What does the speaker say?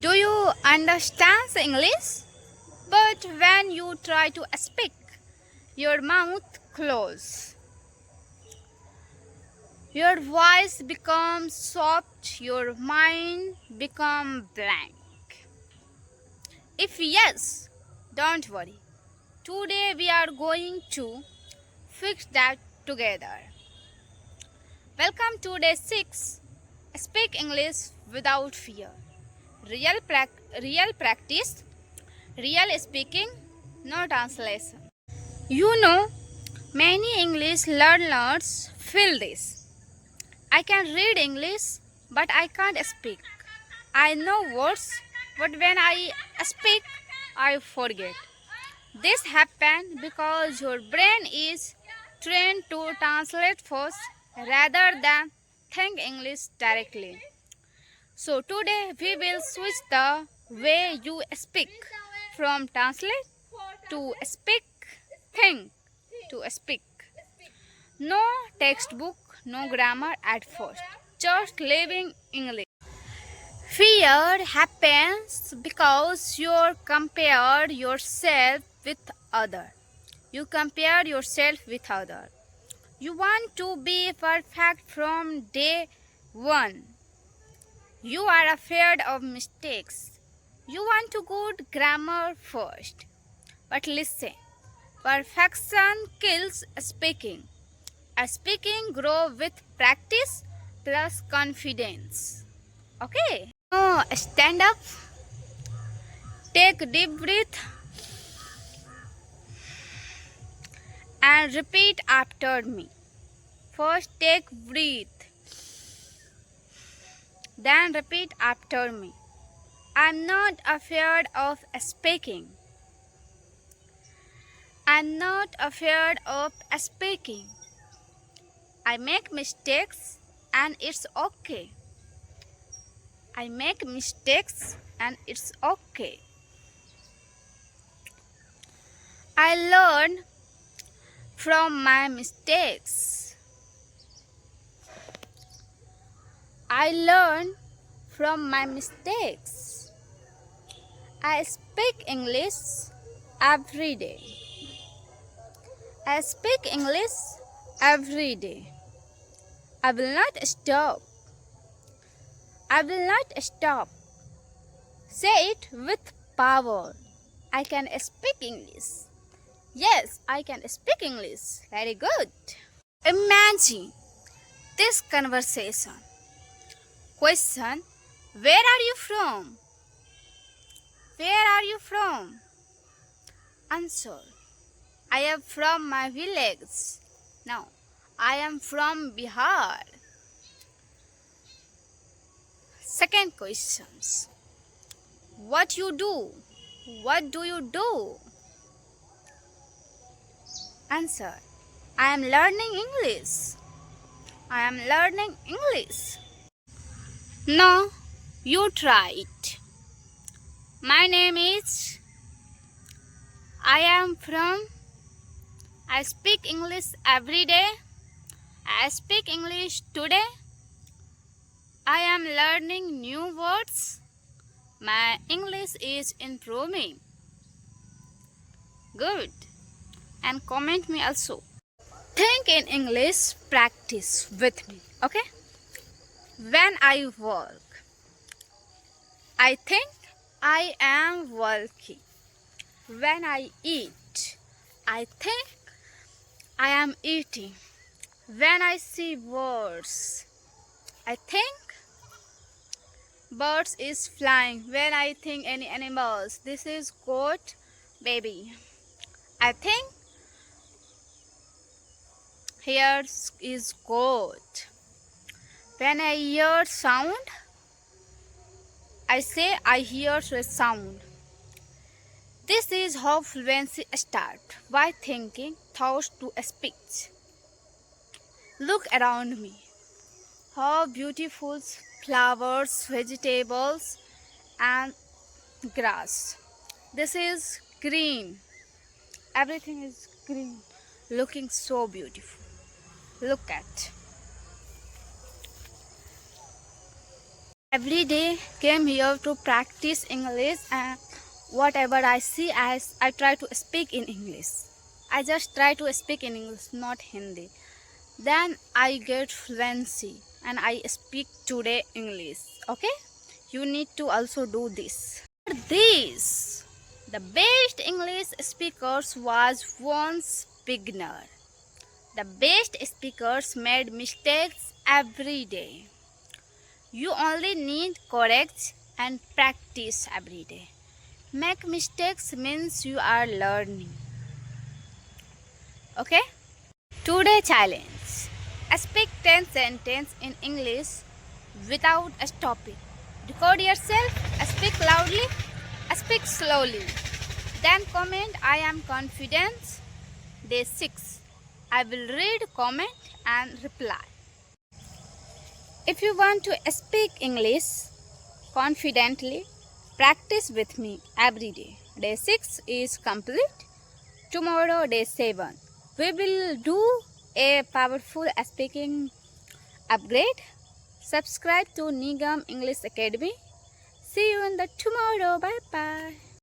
Do you understand English? But when you try to speak, your mouth closes. Your voice becomes soft, your mind becomes blank. If yes, don't worry. Today we are going to fix that together. Welcome to day 6. Speak English without fear. Real practice, real speaking, no translation. You know, many English learners feel this. I can read English, but I can't speak. I know words, but when I speak, I forget. This happens because your brain is trained to translate first rather than think English directly. So today we will switch the way you speak from translate to speak, think to speak. No textbook, no grammar at first, just living English. Fear happens because you compare yourself with other. You compare yourself with other. You want to be perfect from day one. You are afraid of mistakes. You want to good grammar first. But listen, perfection kills speaking. Speaking grows with practice plus confidence. Okay? Now stand up, take a deep breath and repeat after me. First take breath, then repeat after me. I'm not afraid of speaking. I'm not afraid of speaking. I make mistakes and it's okay. I make mistakes and it's okay. I learn from my mistakes. I learn from my mistakes. I speak English every day. I speak English every day. I will not stop. I will not stop. Say it with power. I can speak English. Yes, I can speak English. Very good. Imagine this conversation. Question: where are you from? Where are you from? Answer: I am from my village. No, I am from Bihar. Second questions. What you do? What do you do? Answer: I am learning English. I am learning English. No, you try it. My name is. I am from. I speak English every day. I speak English today. I am learning new words. My English is improving. Good. And comment me also. Think in English, practice with me. Okay? When I work, I think I am working. When I eat, I think I am eating. When I see birds, I think birds is flying. When I think any animals, this is goat baby. I think here is goat. When I hear sound, I say I hear a sound. This is how fluency starts, by thinking thoughts to speech. Look around me. How beautiful flowers, vegetables and grass. This is green. Everything is green. Looking so beautiful. Look at. Every day came here to practice English, and whatever I see as I try to speak in English. I just try to speak in English, not Hindi. Then I get fluency and I speak today English. Okay? You need to also do this. This, the best English speakers was once beginner. The best speakers made mistakes every day. You only need courage and practice every day. Make mistakes means you are learning. Okay? Today challenge. Speak 10 sentences in English without stopping. Record yourself, speak loudly, speak slowly. Then comment, I am confident. Day 6. I will read, comment and reply. If you want to speak English confidently, practice with me every day. Day 6 is complete. Tomorrow, day 7. We will do a powerful speaking upgrade. Subscribe to Nigam English Academy. See you in the tomorrow. Bye bye.